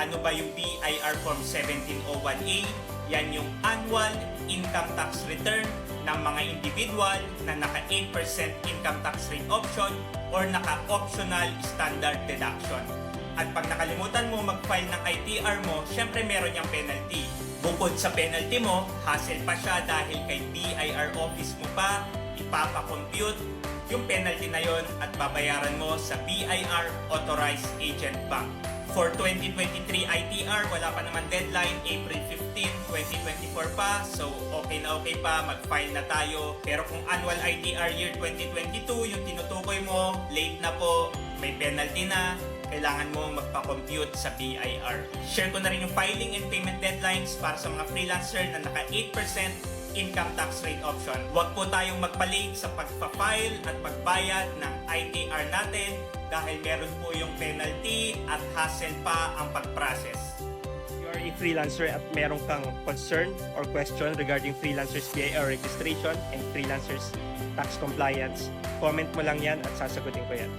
Ano ba yung BIR Form 1701A? Yan yung annual income tax return ng mga individual na naka 8% income tax rate option or naka-optional standard deduction. At pag nakalimutan mo mag-file ng ITR mo, syempre meron yung penalty. Bukod sa penalty mo, hassle pa siya dahil kay BIR office mo pa ipapakompute yung penalty na yon at babayaran mo sa BIR Authorized Agent Bank. For 2023 ITR, wala pa naman deadline, April 15, 2024 pa. So, okay na okay pa, mag-file na tayo. Pero kung annual ITR year 2022, yung tinutukoy mo, late na po, may penalty na, kailangan mo magpa-compute sa BIR. Share ko na rin yung filing and payment deadlines para sa mga freelancer na naka 8% income tax rate option. Huwag po tayong magpa-late sa pagpa-file at pagbayad ng ITR natin dahil meron po yung penalty at hassle pa ang pag-process. You are a freelancer at meron kang concern or question regarding freelancers BIR registration and freelancers tax compliance, comment mo lang yan at sasagutin ko yan.